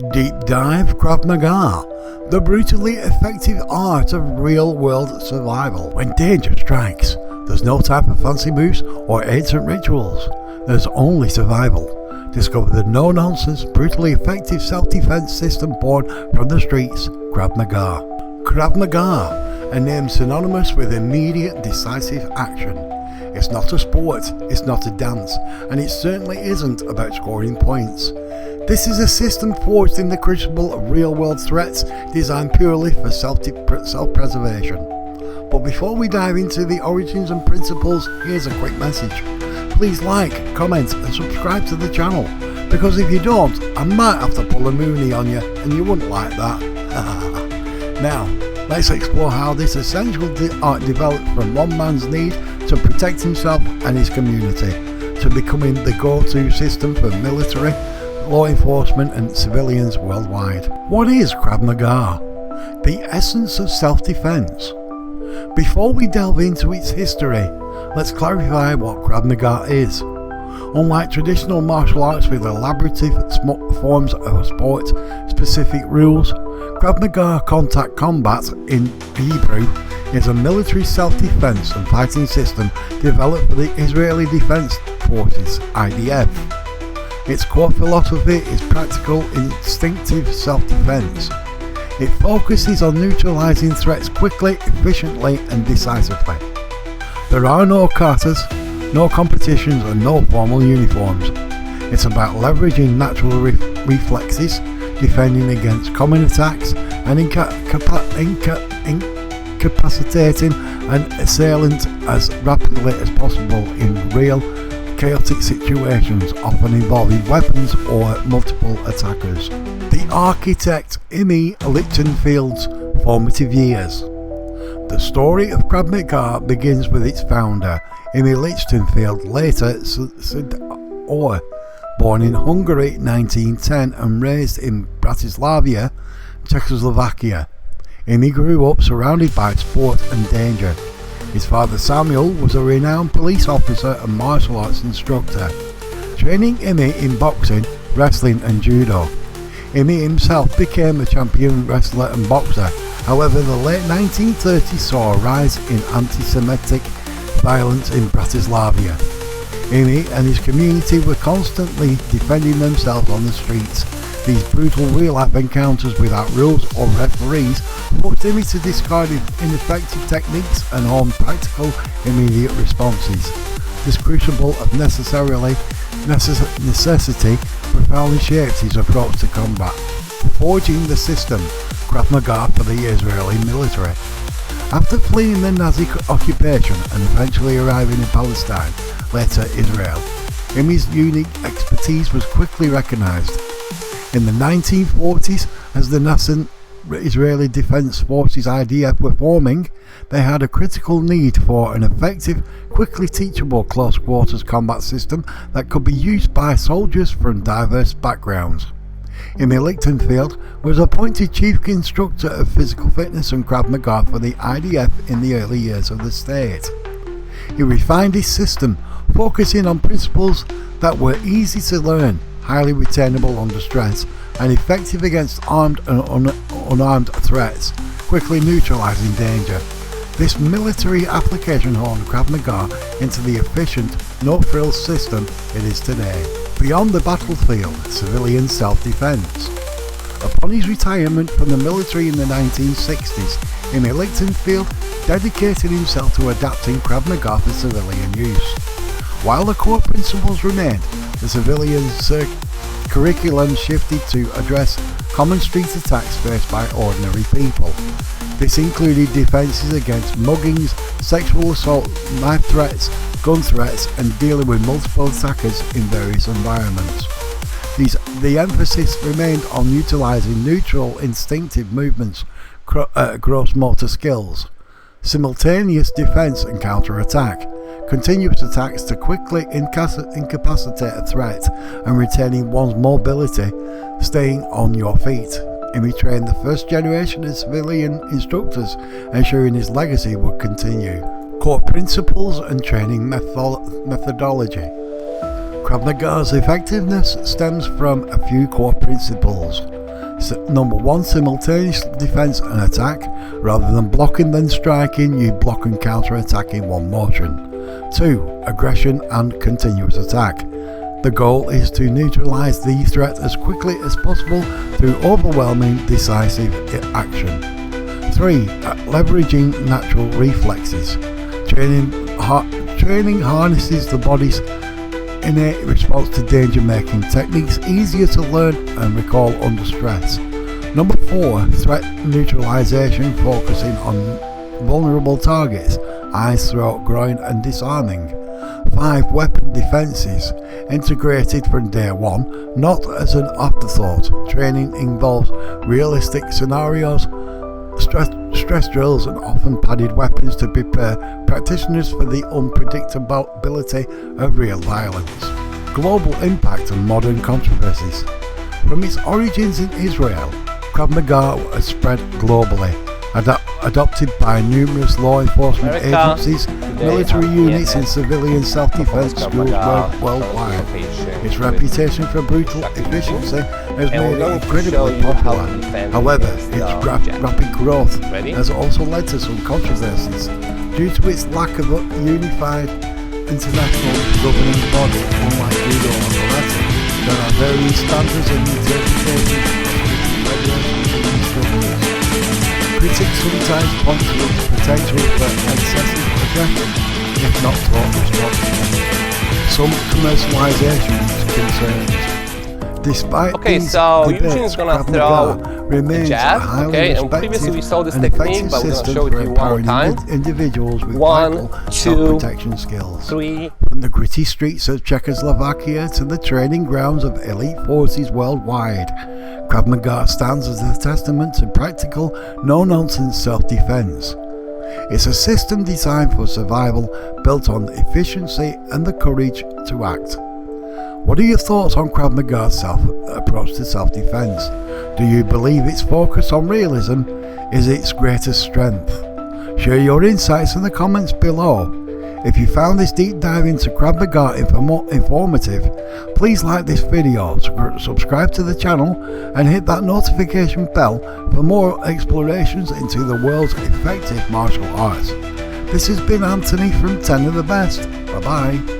Deep Dive Krav Maga, the brutally effective art of real-world survival. When danger strikes, there's no time for fancy moves or ancient rituals. There's only survival. Discover the no-nonsense, brutally effective self-defense system born from the streets, Krav Maga. Krav Maga, a name synonymous with immediate, decisive action. It's not a sport, it's not a dance, and it certainly isn't about scoring points. This is a system forged in the crucible of real-world threats, designed purely for self-preservation. But before we dive into the origins and principles, here's a quick message. Please like, comment and subscribe to the channel, because if you don't, I might have to pull a moonie on you, and you wouldn't like that. Now, let's explore how this essential art developed from one man's need to protect himself and his community, to becoming the go-to system for military, law enforcement and civilians worldwide. What is Krav Maga? The essence of self-defense. Before we delve into its history, let's clarify what Krav Maga is. Unlike traditional martial arts with elaborative forms of sport-specific rules, Krav Maga contact combat in Hebrew is a military self-defense and fighting system developed for the Israeli Defense Forces (IDF). Its core philosophy is practical, instinctive self-defense. It focuses on neutralizing threats quickly, efficiently and decisively. There are no katas, no competitions and no formal uniforms. It's about leveraging natural reflexes, defending against common attacks and incapacitating an assailant as rapidly as possible in real chaotic situations, often involving weapons or multiple attackers. The architect Imi Lichtenfeld's formative years. The story of Krav Maga begins with its founder, Imi Lichtenfeld, later Or, born in Hungary in 1910 and raised in Bratislava, Czechoslovakia. Imi grew up surrounded by sport and danger. His father Samuel was a renowned police officer and martial arts instructor, training Imi in boxing, wrestling and judo. Imi himself became a champion wrestler and boxer. However, the late 1930s saw a rise in anti-Semitic violence in Bratislava. Imi and his community were constantly defending themselves on the streets. These brutal real-life encounters without rules or referees forced Imi to discard ineffective techniques and hone practical, immediate responses. This crucible of necessity profoundly shaped his approach to combat, forging the system Krav Maga for the Israeli military. After fleeing the Nazi occupation and eventually arriving in Palestine, later Israel, Imi's unique expertise was quickly recognized. In the 1940s, as the nascent Israeli Defense Forces (IDF) were forming, they had a critical need for an effective, quickly teachable close-quarters combat system that could be used by soldiers from diverse backgrounds. Imi Lichtenfeld was appointed Chief Instructor of Physical Fitness and Krav Maga for the IDF in the early years of the state. He refined his system, focusing on principles that were easy to learn, highly retainable under stress, and effective against armed and unarmed threats, quickly neutralizing danger. This military application honed Krav Maga into the efficient, no-frills system it is today. Beyond the battlefield, civilian self-defense. Upon his retirement from the military in the 1960s, Imi Lichtenfeld dedicated himself to adapting Krav Maga for civilian use. While the core principles remained, the civilian curriculum shifted to address common street attacks faced by ordinary people. This included defences against muggings, sexual assault, knife threats, gun threats and dealing with multiple attackers in various environments. The emphasis remained on utilising neutral instinctive movements, gross motor skills, simultaneous defence and counter-attack, continuous attacks to quickly incapacitate a threat and retaining one's mobility, staying on your feet. Imi trained the first generation of civilian instructors, ensuring his legacy would continue. Core principles and training methodology. Krav Maga's effectiveness stems from a few core principles. Number 1, simultaneous defense and attack. Rather than blocking then striking, you block and counter attack in one motion. 2, aggression and continuous attack. The goal is to neutralize the threat as quickly as possible through overwhelming decisive action. 3, leveraging natural reflexes. Training harnesses the body's innate response to danger, making techniques easier to learn and recall under stress. Number 4, threat neutralization, focusing on vulnerable targets, eyes, throat, groin and disarming. 5, weapon defenses, integrated from day one, not as an afterthought. Training involves realistic scenarios, stress drills and often padded weapons to prepare practitioners for the unpredictability of real violence. Global impact and modern controversies. From its origins in Israel, Krav Maga has spread globally, adopted by numerous law enforcement agencies, military units and civilian self-defense schools worldwide. Its reputation for brutal efficiency has made it incredibly popular. However, its rapid growth has also led to some controversies due to its lack of a unified international governing body. Unlike judo or karate, there are various standards and interpretations of regulations and instructors. Critics sometimes point to its potential for excessive aggression, if not taught responsibly. Some commercialization concerns. Despite these debates, Krav Maga remains a highly respected we saw this and technique, effective but we're going to system show it for to you one more empowering time. individuals with 1, vital 2, self-protection skills. 3. From the gritty streets of Czechoslovakia to the training grounds of elite forces worldwide, Krav Maga stands as a testament to practical, no-nonsense self-defense. It's a system designed for survival, built on efficiency and the courage to act. What are your thoughts on Krav Maga's approach to self-defense? Do you believe its focus on realism is its greatest strength? Share your insights in the comments below. If you found this deep dive into Krav Maga informative, please like this video, subscribe to the channel and hit that notification bell for more explorations into the world's effective martial arts. This has been Anthony from 10 of the Best. Bye bye.